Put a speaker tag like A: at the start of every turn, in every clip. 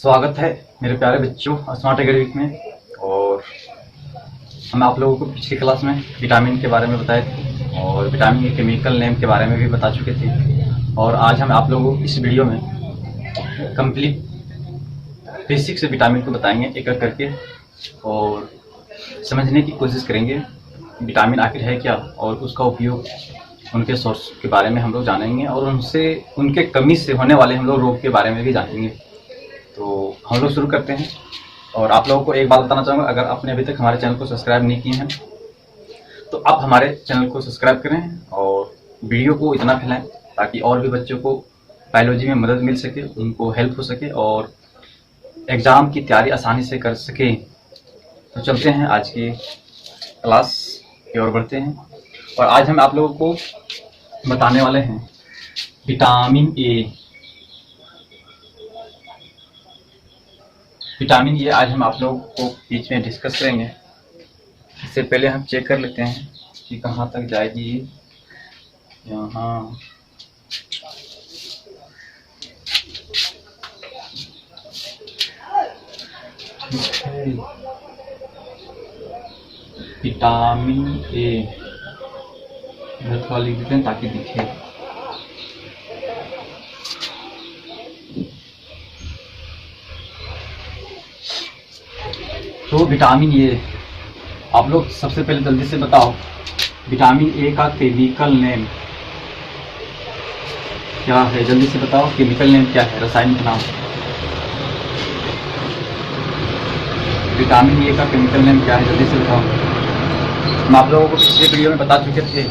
A: स्वागत है मेरे प्यारे बच्चों स्मार्ट एकेडमिक में। और हम आप लोगों को पिछली क्लास में विटामिन के बारे में बताए थे और विटामिन के केमिकल नेम के बारे में भी बता चुके थे। और आज हम आप लोगों को इस वीडियो में कंप्लीट बेसिक से विटामिन को बताएंगे एक एक करके और समझने की कोशिश करेंगे विटामिन आखिर है क्या और उसका उपयोग, उनके सोर्स के बारे में हम लोग जानेंगे और उनके कमी से होने वाले हम लोग रोग के बारे में भी जानेंगे। तो हम लोग शुरू करते हैं। और आप लोगों को एक बात बताना चाहूँगा, अगर आपने अभी तक हमारे चैनल को सब्सक्राइब नहीं किए हैं तो आप हमारे चैनल को सब्सक्राइब करें और वीडियो को इतना फैलाएं ताकि और भी बच्चों को बायोलॉजी में मदद मिल सके, उनको हेल्प हो सके और एग्ज़ाम की तैयारी आसानी से कर सके। तो चलते हैं आज की क्लास की ओर बढ़ते हैं। और आज हम आप लोगों को बताने वाले हैं विटामिन ए। विटामिन ए आज हम आप लोगों को बीच में डिस्कस करेंगे। इससे पहले हम चेक कर लेते हैं कि कहाँ तक जाएगी। यहाँ विटामिन ए थोड़ा लिख देते हैं ताकि दिखे। तो विटामिन ए, आप लोग सबसे पहले जल्दी से बताओ विटामिन ए का केमिकल नेम क्या है। जल्दी से बताओ केमिकल नेम क्या है, रासायनिक नाम। विटामिन ए का केमिकल नेम क्या है, जल्दी से बताओ। हम आप लोगों को पिछले वीडियो में बता चुके थे।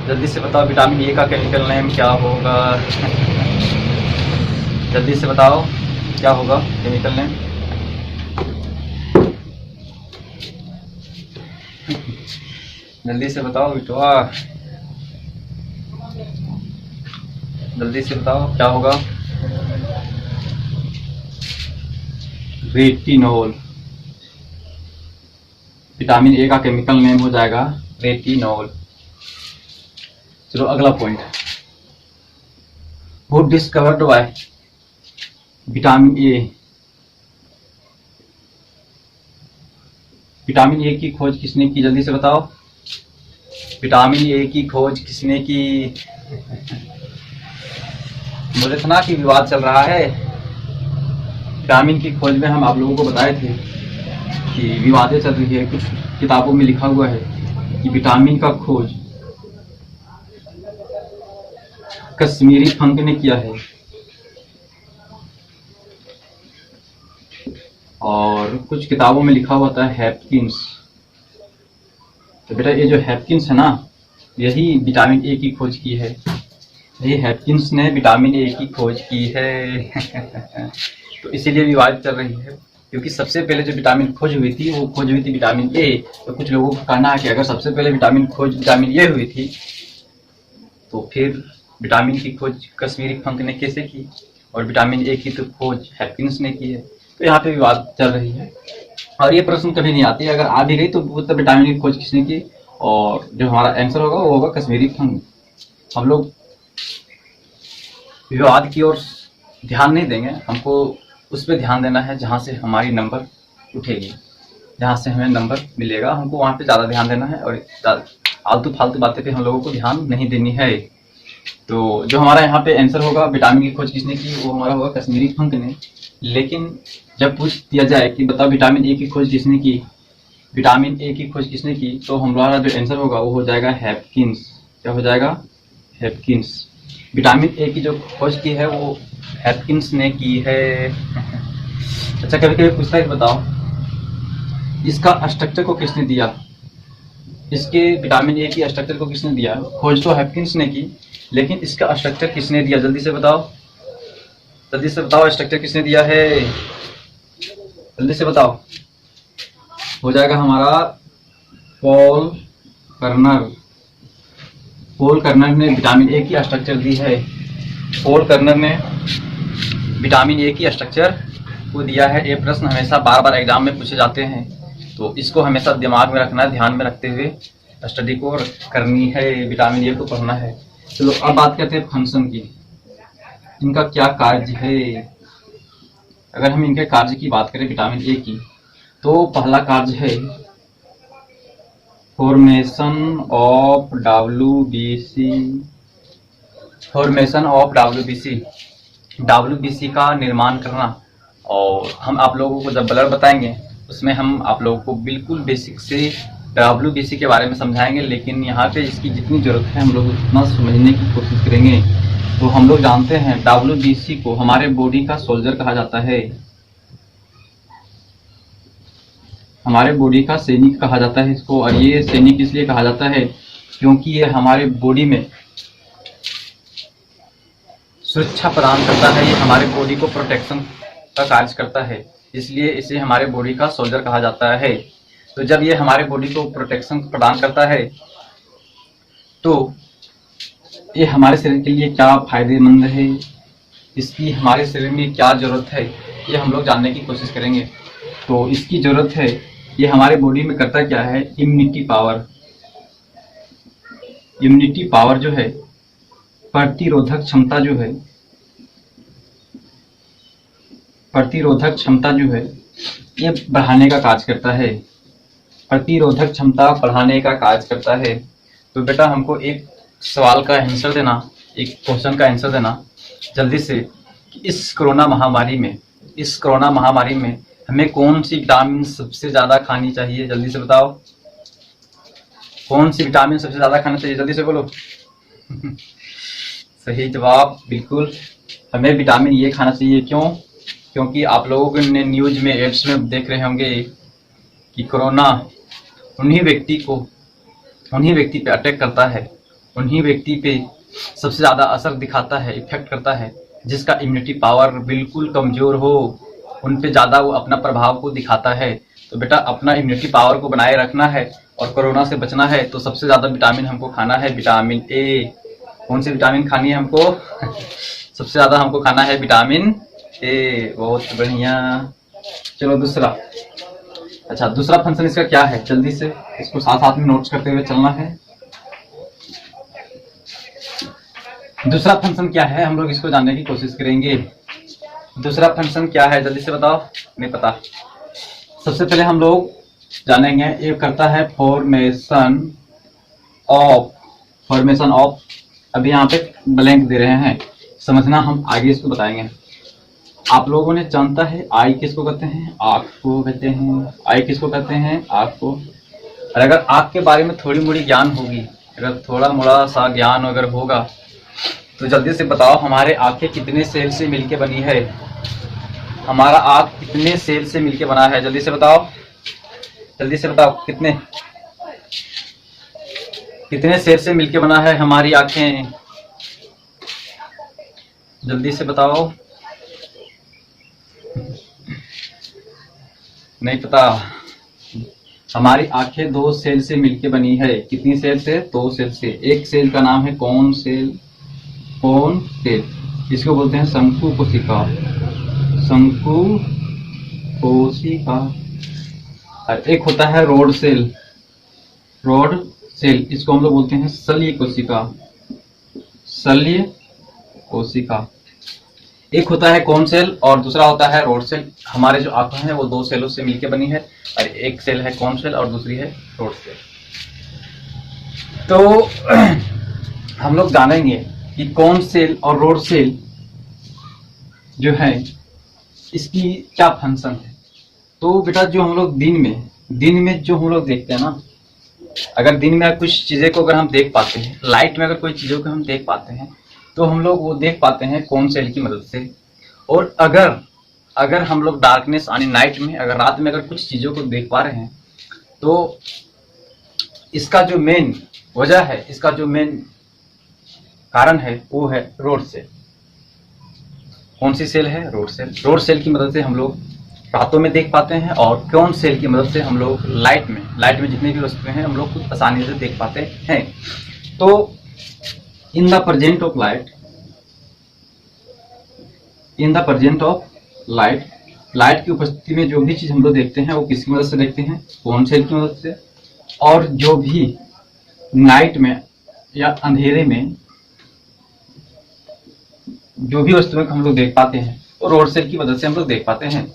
A: जल्दी से बताओ विटामिन ए का केमिकल नेम क्या होगा। जल्दी से बताओ क्या होगा केमिकल नेम। जल्दी से बताओ बिटवा, जल्दी से बताओ क्या होगा। रेटिनॉल। विटामिन ए का केमिकल नेम हो जाएगा रेटिनॉल। चलो अगला point, who discovered by vitamin A. Vitamin A की खोज किसने की, जल्दी से बताओ। विटामिन ए की खोज किसने की। बोले थे ना कि विवाद चल रहा है। विटामिन की खोज में हम आप लोगों को बताए थे कि विवादें चल रही है। कुछ किताबों में लिखा हुआ है कि विटामिन का खोज कश्मीरी फंक ने किया है और कुछ किताबों में लिखा हुआ था हैपकिंस। तो बेटा ये जो हैपकिंस है ना, यही विटामिन ए की खोज की है। ये हैपकिंस ने विटामिन ए की खोज की है। तो इसीलिए विवाद चल रही है, क्योंकि सबसे पहले जो विटामिन खोज हुई थी वो खोज हुई थी विटामिन ए। तो कुछ लोगों का कहना है कि अगर सबसे पहले विटामिन खोज विटामिन ए हुई थी तो फिर विटामिन की खोज कश्मीरी फंक ने कैसे की और विटामिन ए की तो खोज हैपकिंस ने की है। तो यहाँ पे विवाद चल रही है और ये प्रश्न कभी नहीं आती। अगर आ भी गई तो वो तब विटामिन की खोज किसने की और जो हमारा आंसर होगा वो होगा कश्मीरी फंक। हम लोग विवाद की ओर ध्यान नहीं देंगे, हमको उस पर ध्यान देना है जहाँ से हमारी नंबर उठेगी, जहाँ से हमें नंबर मिलेगा हमको वहाँ पे ज़्यादा ध्यान देना है और आलतू फालतू बातें पे हम लोगों को ध्यान नहीं देनी है। तो जो हमारा यहाँ पे आंसर होगा विटामिन की खोज किसने की, वो हमारा होगा कश्मीरी फंक ने। लेकिन जब पूछ दिया जाए कि बताओ विटामिन ए की खोज किसने की, विटामिन ए की खोज किसने की, तो हमारा जो आंसर होगा वो हो जाएगा हैपकिंस। क्या हो जाएगा, हैपकिंस। विटामिन ए की जो खोज की है वो हैपकिंस ने की है। अच्छा कभी कभी पूछता है बताओ इसका स्ट्रक्चर को किसने दिया, इसके विटामिन ए की स्ट्रक्चर को किसने दिया। खोज तो हैपकिंस ने की लेकिन इसका स्ट्रक्चर किसने दिया, जल्दी से बताओ। जल्दी से बताओ स्ट्रक्चर किसने दिया है, जल्दी से बताओ। हो जाएगा हमारा पॉल कर्नर। पॉल कर्नर ने विटामिन ए की स्ट्रक्चर दी है। पॉल कर्नर ने विटामिन ए की स्ट्रक्चर को दिया है। ये प्रश्न हमेशा बार बार एग्जाम में पूछे जाते हैं, तो इसको हमेशा दिमाग में रखना है, ध्यान में रखते हुए स्टडी को करनी है, विटामिन ए को पढ़ना है। चलो अब बात करते हैं फंक्शन की, इनका क्या कार्य है। अगर हम इनके कार्य की बात करें विटामिन ए की, तो पहला कार्य है formation of WBC. Formation of WBC का निर्माण करना। और हम आप लोगों को जब ब्लड बताएंगे उसमें हम आप लोगों को बिल्कुल बेसिक से डब्ल्यूबीसी के बारे में समझाएंगे, लेकिन यहाँ पे इसकी जितनी ज़रूरत है हम लोग उतना समझने की कोशिश करेंगे। तो हम लोग जानते हैं डब्ल्यूबीसी को हमारे बॉडी का सोल्जर कहा जाता है, हमारे बॉडी का सैनिक कहा जाता है इसको। और ये सैनिक इसलिए कहा जाता है क्योंकि ये हमारे बॉडी में सुरक्षा प्रदान करता है, ये हमारे बॉडी को प्रोटेक्शन का कार्य करता है, इसलिए इसे हमारे बॉडी का सोल्जर कहा जाता है। तो जब ये हमारे बॉडी को प्रोटेक्शन प्रदान करता है तो ये हमारे शरीर के लिए क्या फायदेमंद है, इसकी हमारे शरीर में क्या जरूरत है, ये हम लोग जानने की कोशिश करेंगे। तो इसकी जरूरत है, ये हमारे बॉडी में करता क्या है, इम्यूनिटी पावर। इम्यूनिटी पावर जो है, प्रतिरोधक क्षमता जो है, प्रतिरोधक क्षमता जो है ये बढ़ाने का कार्य करता है, प्रतिरोधक क्षमता बढ़ाने का कार्य करता है। तो बेटा हमको एक सवाल का आंसर देना, एक क्वेश्चन का आंसर देना जल्दी से कि इस कोरोना महामारी में हमें कौन सी विटामिन सबसे ज्यादा खानी चाहिए, जल्दी से बताओ। कौन सी विटामिन सबसे ज्यादा खाना चाहिए, जल्दी से बोलो। सही जवाब, बिल्कुल हमें विटामिन ये खाना चाहिए। क्यों? क्योंकि आप लोगों ने न्यूज में एड्स में देख रहे होंगे कि कोरोना उन्हीं व्यक्ति पे अटैक करता है, उन्हीं व्यक्ति पे सबसे ज़्यादा असर दिखाता है, इफेक्ट करता है, जिसका इम्यूनिटी पावर बिल्कुल कमज़ोर हो, उन पे ज़्यादा वो अपना प्रभाव को दिखाता है। तो बेटा अपना इम्यूनिटी पावर को बनाए रखना है और कोरोना से बचना है, तो सबसे ज़्यादा विटामिन हमको खाना है विटामिन ए। कौन सी विटामिन खानी है हमको? सबसे ज़्यादा हमको खाना है विटामिन ए। बहुत बढ़िया। चलो दूसरा, अच्छा दूसरा फंक्शन इसका क्या है, जल्दी से इसको साथ साथ में नोट्स करते हुए चलना है। दूसरा फंक्शन क्या है हम लोग इसको जानने की कोशिश करेंगे। दूसरा फंक्शन क्या है जल्दी से बताओ, नहीं पता। सबसे पहले हम लोग जानेंगे, ये करता है फॉर्मेशन ऑफ। अभी यहाँ पे ब्लैंक दे रहे हैं, समझना, हम आगे इसको बताएंगे। आप लोगों ने जानता है आई किसको कहते हैं, आँख को कहते हैं। आई किसको कहते हैं, आँख को। और अगर आँख के बारे में थोड़ी मोड़ी ज्ञान होगी, अगर थोड़ा मोड़ा सा ज्ञान अगर होगा तो जल्दी से बताओ हमारे आँखें कितने सेल से मिलके बनी है, हमारा आँख कितने सेल से मिलके बना है, जल्दी से बताओ, जल्दी से बताओ कितने सेल से मिलके बना है हमारी आँखें, जल्दी से बताओ। नहीं पता। हमारी आंखें 2 सेल से मिलके बनी है। कितनी सेल से? 2 सेल से। एक सेल का नाम है कौन सेल, इसको बोलते हैं शंकु कोशिका, और एक होता है रोड सेल, इसको हम लोग बोलते हैं शल्य कोशिका। एक होता है कौन सेल और दूसरा होता है रोड सेल। हमारे जो आंखें हैं वो 2 सेलों से मिलकर बनी है, और एक सेल है कौन सेल और दूसरी है रोड सेल। तो हम लोग जानेंगे कि कौन सेल और रोड सेल जो है इसकी क्या फंक्शन है। तो बेटा जो हम लोग दिन में जो हम लोग देखते हैं ना, अगर दिन में कुछ चीजें को अगर हम देख पाते हैं, लाइट में अगर कोई चीजों को हम देख पाते हैं तो हम लोग वो देख पाते हैं कौन सेल की मदद से। और अगर हम लोग डार्कनेस यानी नाइट में, अगर रात में अगर कुछ चीज़ों को देख पा रहे हैं तो इसका जो मेन वजह है, इसका जो मेन कारण है वो है रोड सेल। कौन सी सेल है? Rod cell. रोड सेल की मदद से हम लोग रातों में देख पाते हैं, और कौन सेल की मदद से हम लोग लाइट में जितनी भी वस्तुएं हैं हम लोग खुद आसानी से देख पाते हैं। तो in the present of light की उपस्थिति में जो भी चीज हम लोग देखते हैं वो किसकी मदद से देखते हैं? कौन सेल की मदद से। और जो भी नाइट में या अंधेरे में जो भी वस्तुएं हम लोग देख पाते हैं और रोड सेल की मदद से हम लोग देख पाते हैं।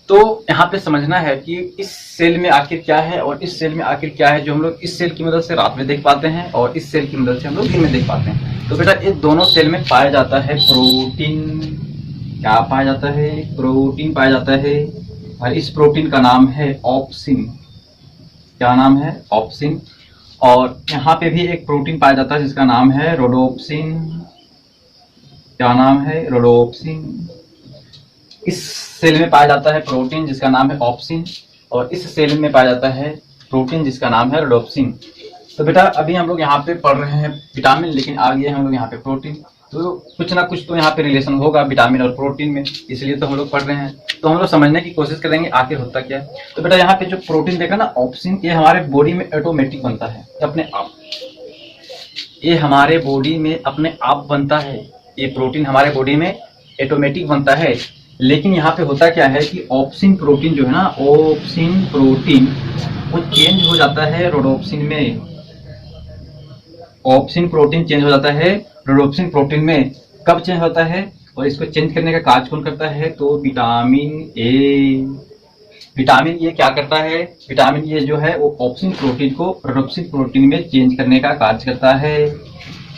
A: तो यहाँ पे समझना है कि इस सेल में आखिर क्या है और इस सेल में आखिर क्या है, जो हम लोग इस सेल की मदद से रात में देख पाते हैं और इस सेल की मदद से हम लोग दिन में देख पाते हैं। तो बेटा ये दोनों सेल में पाया जाता है प्रोटीन। क्या पाया जाता है? प्रोटीन पाया जाता है, और इस प्रोटीन का नाम है ऑप्सिन। क्या नाम है? ऑप्सिन। और यहाँ पे भी एक प्रोटीन पाया जाता है जिसका नाम है रोडोप्सिन। क्या नाम है? रोडोप्सिन। इस सेल में पाया जाता है प्रोटीन जिसका नाम है ऑप्सिन, और इस सेल में पाया जाता है प्रोटीन जिसका नाम है रोडोप्सिन। तो बेटा अभी हम लोग यहाँ पे पढ़ रहे हैं विटामिन, लेकिन आगे हम लोग यहाँ पे प्रोटीन। तो कुछ ना कुछ तो यहाँ पे रिलेशन होगा विटामिन और प्रोटीन में, इसलिए तो हम लोग पढ़ रहे हैं। तो हम लोग समझने की कोशिश करेंगे आखिर होता क्या है। तो बेटा यहाँ पे जो प्रोटीन देखा ना ऑप्सिन, ये हमारे बॉडी में ऑटोमेटिक बनता है अपने आप। ये हमारे बॉडी में अपने आप बनता है, ये प्रोटीन हमारे बॉडी में ऑटोमेटिक बनता है। लेकिन यहाँ पे होता क्या है कि ऑप्सिन प्रोटीन जो है ना, ऑप्सिन प्रोटीन वो चेंज हो जाता है रोडोप्सिन में। ऑप्सिन प्रोटीन चेंज हो जाता है रोडोप्सिन प्रोटीन में। कब चेंज होता है और इसको चेंज करने का कार्य कौन करता है? तो विटामिन ए। विटामिन ए क्या करता है? विटामिन ए जो है वो ऑप्सिन प्रोटीन को रोडोप्सिन प्रोटीन में चेंज करने का कार्य करता है।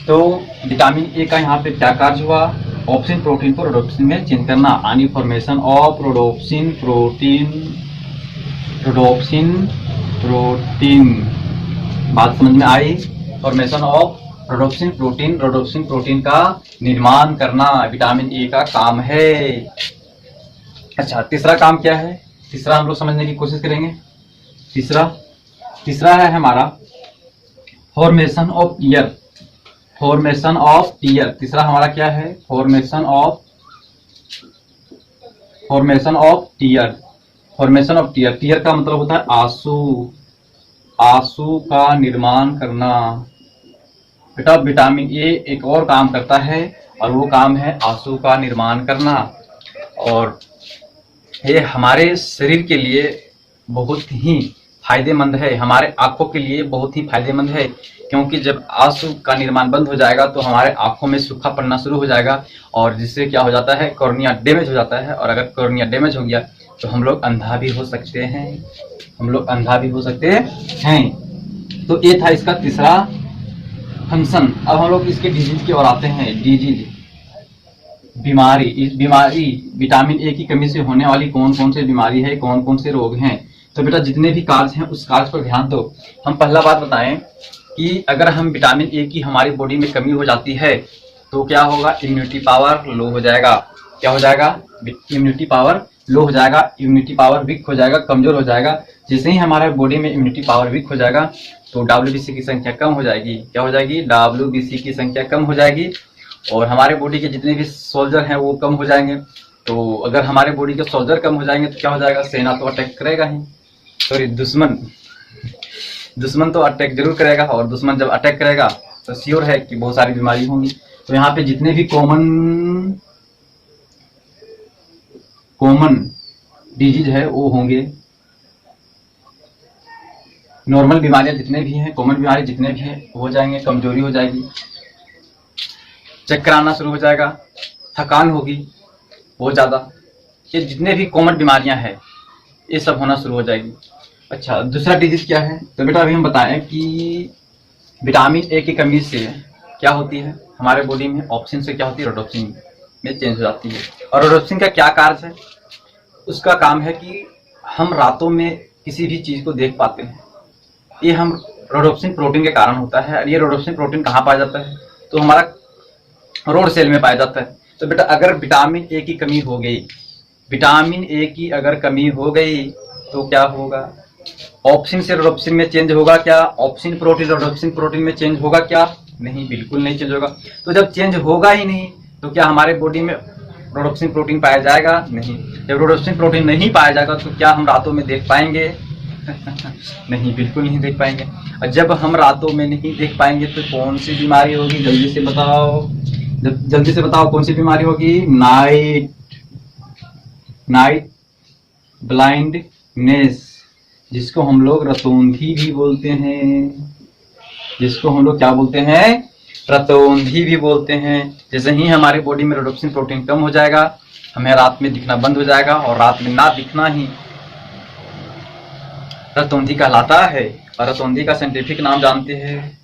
A: तो विटामिन ए का यहाँ पे क्या कार्य हुआ? ऑप्सिन प्रोटीन को रोडोप्सिन में चेंज करना। आनी formation of rhodopsin protein. Rhodopsin protein, बात समझ में आई? Formation of rhodopsin protein, rhodopsin protein का निर्माण करना विटामिन ए का काम है। अच्छा, तीसरा काम क्या है? तीसरा हम लोग समझने की कोशिश करेंगे। तीसरा है हमारा formation of ear. Formation of ear तीसरा हमारा क्या है? Formation of tear. Formation of tear. Tear का मतलब होता है आंसू। आंसू का निर्माण करना। बेटा विटामिन ए एक और काम करता है और वो काम है आंसू का निर्माण करना। और ये हमारे शरीर के लिए बहुत ही फायदेमंद है, हमारे आंखों के लिए बहुत ही फायदेमंद है। क्योंकि जब आंसू का निर्माण बंद हो जाएगा तो हमारे आंखों में सूखा पड़ना शुरू हो जाएगा, और जिससे क्या हो जाता है? कॉर्निया डैमेज हो जाता है। और अगर कॉर्निया डैमेज हो गया तो हम लोग अंधा भी हो सकते हैं। हम लोग अंधा भी हो सकते हैं। तो ये था इसका तीसरा फंक्शन। अब हम लोग इसके डिजीज की ओर आते हैं। डिजीज, बीमारी। इस बीमारी विटामिन ए की कमी से होने वाली कौन कौन सी बीमारी है, कौन कौन से रोग हैं? तो बेटा जितने भी कार्य हैं उस कार्य पर ध्यान दो। हम पहला बात बताएं कि अगर हम विटामिन ए की हमारी बॉडी में कमी हो जाती है तो क्या होगा? इम्यूनिटी पावर लो हो जाएगा। क्या हो जाएगा? इम्यूनिटी पावर लो हो जाएगा, इम्यूनिटी पावर वीक हो जाएगा, कमजोर हो जाएगा। जैसे ही हमारे बॉडी में इम्यूनिटी पावर वीक हो जाएगा तो WBC की संख्या कम हो जाएगी। क्या हो जाएगी? WBC की संख्या कम हो जाएगी, और हमारे बॉडी के जितने भी सोल्जर हैं वो कम हो जाएंगे। तो अगर हमारे बॉडी के सोल्जर कम हो जाएंगे तो क्या हो जाएगा? सेना तो अटैक करेगा ही, सॉरी दुश्मन तो अटैक जरूर करेगा, और दुश्मन जब अटैक करेगा तो श्योर है कि बहुत सारी बीमारी होंगी। तो यहाँ पे जितने भी कॉमन डिजीज है वो होंगे। नॉर्मल बीमारियां जितने भी हैं, कॉमन बीमारी जितने भी हैं हो जाएंगे। कमजोरी हो जाएगी, चक्कर आना शुरू हो जाएगा, थकान होगी बहुत ज्यादा। ये जितने भी कॉमन बीमारियां हैं ये सब होना शुरू हो जाएगी। अच्छा, दूसरा डिजीज क्या है? तो बेटा अभी हम बताएं कि विटामिन ए की कमी से क्या होती है हमारे बॉडी में? ऑप्सिन से क्या होती है? रोडोप्सिन में चेंज हो जाती है। और रोडोप्सिन का क्या कार्य है? उसका काम है कि हम रातों में किसी भी चीज को देख पाते हैं। ये हम रोडोप्सिन प्रोटीन के कारण होता है। और ये रोडोप्सिन प्रोटीन कहाँ पाया जाता है? तो हमारा रोड सेल में पाया जाता है। तो बेटा अगर विटामिन ए की कमी हो गई, विटामिन ए की अगर कमी हो गई तो क्या होगा? ऑप्सिन से रोडोप्सिन में चेंज होगा क्या? ऑप्सिन प्रोटीन रोडोप्सिन प्रोटीन में चेंज होगा क्या? नहीं, बिल्कुल नहीं चेंज होगा। तो जब चेंज होगा ही नहीं तो क्या हमारे बॉडी में रोडोप्सिन प्रोटीन पाया जाएगा? नहीं। जब रोडोप्सिन प्रोटीन नहीं पाया जाएगा तो क्या हम रातों में देख पाएंगे? नहीं, बिल्कुल नहीं देख पाएंगे। और जब हम रातों में नहीं देख पाएंगे तो कौन सी बीमारी होगी? जल्दी से बताओ, जल्दी से बताओ कौन सी बीमारी होगी? नाइट ब्लाइंडनेस, जिसको हम लोग रतौंधी भी बोलते हैं। जिसको हम लोग क्या बोलते हैं? रतौंधी भी बोलते हैं। जैसे ही हमारे बॉडी में रोडोप्सिन प्रोटीन कम हो जाएगा, हमें रात में दिखना बंद हो जाएगा, और रात में ना दिखना ही रतौंधी कहलाता है। और रतौंधी का साइंटिफिक नाम जानते हैं?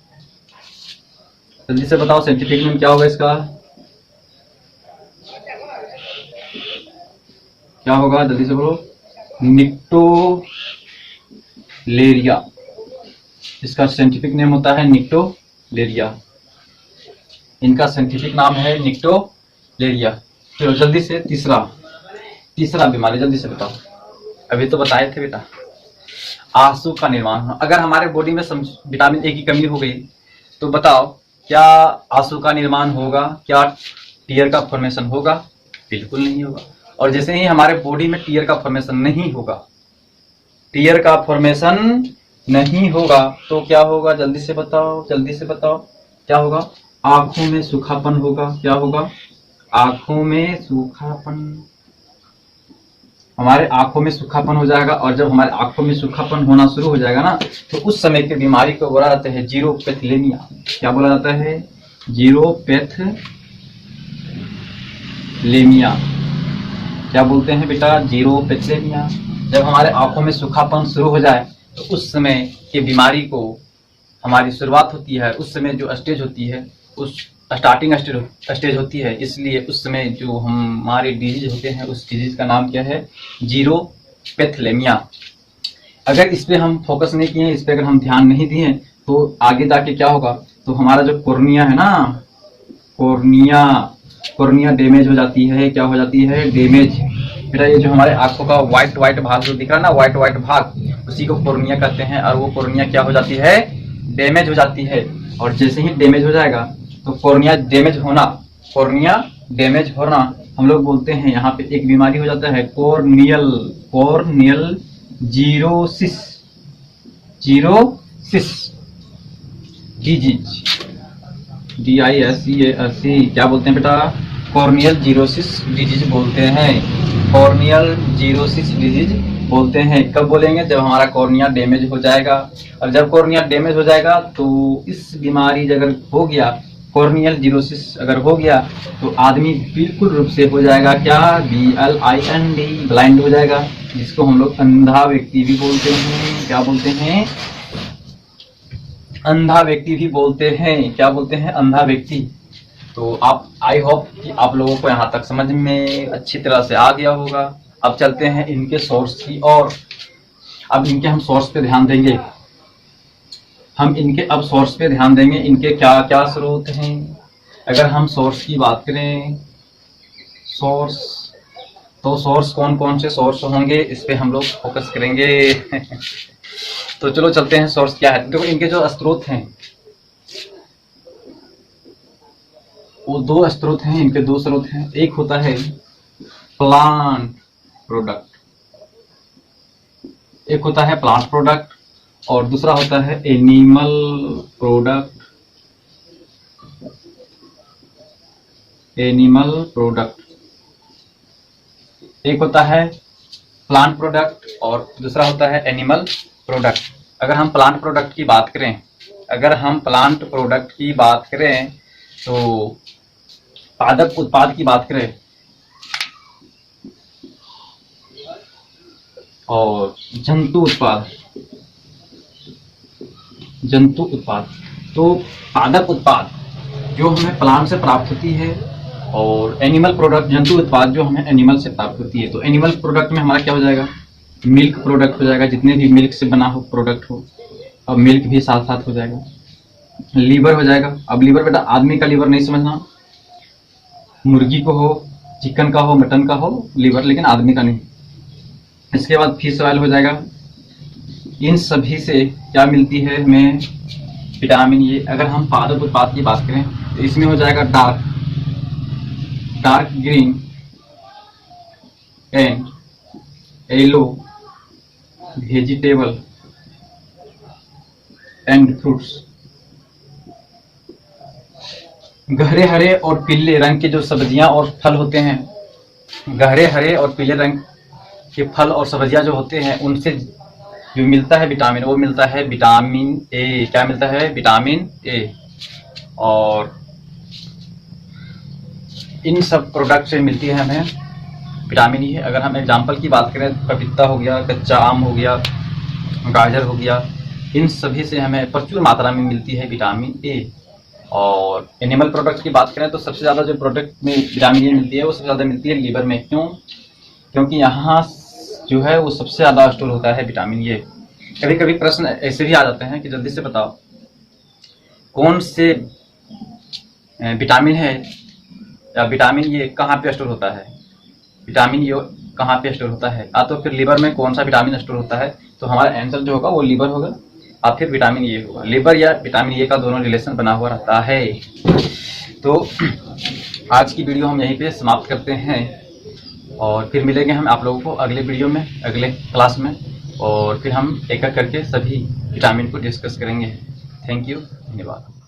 A: जल्दी से बताओ, साइंटिफिक नेम क्या होगा इसका? क्या होगा, जल्दी से बोलो। निक्टोलेरिया, इसका साइंटिफिक नेम होता है निक्टोलेरिया। इनका साइंटिफिक नाम है निक्टोलेरिया। चलो जल्दी से तीसरा बीमारी जल्दी से बताओ। अभी तो बताए थे बेटा, आंसू का निर्माण। अगर हमारे बॉडी में विटामिन ए की कमी हो गई तो बताओ क्या आंसू का निर्माण होगा? क्या टीयर का फॉर्मेशन होगा? बिल्कुल नहीं होगा। और जैसे ही हमारे बॉडी में टीयर का फॉर्मेशन नहीं होगा तो क्या होगा? जल्दी से बताओ क्या होगा? आंखों में सूखापन होगा। क्या होगा? आंखों में सूखापन। हमारे आंखों में सूखापन हो जाएगा, और जब हमारे आंखों में सूखापन होना शुरू हो जाएगा ना, तो उस समय की बीमारी को बोला जाता है जीरोपैथीलेमिया। क्या बोला जाता है? जीरोपैथीलेमिया। क्या बोलते हैं बेटा? जीरोपैथीलेमिया। जब हमारे आंखों में सूखापन शुरू हो जाए तो उस समय की बीमारी को हमारी शुरुआत होती है। उस समय जो स्टेज होती है, उस स्टार्टिंग स्टेज होती है, इसलिए उस समय जो हमारे डिजीज होते हैं उस डिजीज का नाम क्या है? जीरोपैथीलेमिया। अगर इस पे हम फोकस नहीं किए, इस पे अगर हम ध्यान नहीं दिए तो आगे जाके क्या होगा? तो हमारा जो कॉर्निया है ना, कॉर्निया डैमेज हो जाती है। क्या हो जाती है? डैमेज। बेटा ये जो हमारे आंखों का व्हाइट भाग जो दिख रहा है ना, व्हाइट भाग, उसी को कॉर्निया कहते हैं। और वो कॉर्निया क्या हो जाती है? डैमेज हो जाती है। और जैसे ही डैमेज हो जाएगा तो कॉर्निया डैमेज होना हम लोग बोलते हैं, यहाँ पे एक बीमारी हो जाता है कॉर्नियल जीरोसिस डिजीज, DISEAC। क्या बोलते हैं बेटा? कॉर्नियल जीरोसिस डिजीज बोलते हैं। कॉर्नियल जीरोसिस डिजीज बोलते हैं। कब बोलेंगे? जब हमारा कॉर्निया डैमेज हो जाएगा। और जब कॉर्निया डैमेज हो जाएगा तो इस बीमारी अगर हो गया, कॉर्नियल जीरोसिस अगर हो गया, तो आदमी बिल्कुल रूप से हो जाएगा क्या? BLIND, ब्लाइंड हो जाएगा, जिसको हम लोग अंधा व्यक्ति भी बोलते हैं। क्या बोलते हैं? अंधा व्यक्ति भी बोलते हैं। क्या बोलते हैं? अंधा व्यक्ति। तो आप, आई होप कि आप लोगों को यहाँ तक समझ में अच्छी तरह से आ गया होगा। अब चलते हैं इनके सोर्स की और। अब इनके हम सोर्स पे ध्यान देंगे। इनके क्या क्या स्रोत हैं। अगर हम सोर्स की बात करें, तो सोर्स कौन कौन से सोर्स होंगे, इस पे हम लोग फोकस करेंगे। तो चलो चलते हैं, सोर्स क्या है। देखो इनके जो स्रोत हैं वो दो स्रोत हैं। इनके दो स्रोत हैं। एक होता है प्लांट प्रोडक्ट, और दूसरा होता है एनिमल प्रोडक्ट। एक होता है प्लांट प्रोडक्ट और दूसरा होता है एनिमल प्रोडक्ट। अगर हम प्लांट प्रोडक्ट की बात करें, तो पादप उत्पाद की बात करें और जंतु उत्पाद। तो पादप उत्पाद जो हमें प्लांट से प्राप्त होती है, और एनिमल प्रोडक्ट, जंतु उत्पाद जो हमें एनिमल से प्राप्त होती है। तो एनिमल प्रोडक्ट में हमारा क्या हो जाएगा? मिल्क प्रोडक्ट हो जाएगा, जितने भी मिल्क से बना हो प्रोडक्ट हो, और मिल्क भी साथ साथ हो जाएगा। लीवर हो जाएगा। अब लीवर बेटा आदमी का लीवर नहीं समझना, मुर्गी को हो, चिकन का हो, मटन का हो लीवर, लेकिन आदमी का नहीं। इसके बाद फिश ऑयल हो जाएगा। इन सभी से क्या मिलती है हमें? Vitamin A. अगर हम पादप उत्पाद की बात करें तो इसमें हो जाएगा dark green and yellow vegetable and fruits. गहरे हरे और पीले रंग के जो सब्जियां और फल होते हैं, गहरे हरे और पीले रंग के फल और सब्जियां जो होते हैं, उनसे जो मिलता है विटामिन, वो मिलता है विटामिन ए। क्या मिलता है? Vitamin A. और इन सब प्रोडक्ट से मिलती है हमें विटामिन ई है। अगर हम एग्जाम्पल की बात करें, पपीता हो गया, कच्चा आम हो गया, गाजर हो गया, इन सभी से हमें प्रचुर मात्रा में मिलती है विटामिन ए। और एनिमल प्रोडक्ट्स की बात करें तो सबसे ज़्यादा जो प्रोडक्ट में विटामिन ए मिलती है वो सबसे ज़्यादा मिलती है लीवर में। क्यों? क्योंकि यहाँ जो है वो सबसे ज़्यादा स्टोर होता है विटामिन ए। कभी कभी प्रश्न ऐसे भी आ जाते हैं कि जल्दी से बताओ कौन से विटामिन है या विटामिन ये कहाँ पे स्टोर होता है, विटामिन ये कहाँ पे स्टोर होता है, तो फिर लीवर में कौन सा विटामिन स्टोर होता है। तो हमारा आंसर जो होगा वो लीवर होगा और फिर विटामिन ए होगा। लीवर या विटामिन ए का दोनों रिलेशन बना हुआ रहता है। तो आज की वीडियो हम यहीं पे समाप्त करते हैं और फिर मिलेंगे हम आप लोगों को अगले वीडियो में, अगले क्लास में, और फिर हम एक एक करके सभी विटामिन को डिस्कस करेंगे। थैंक यू, धन्यवाद।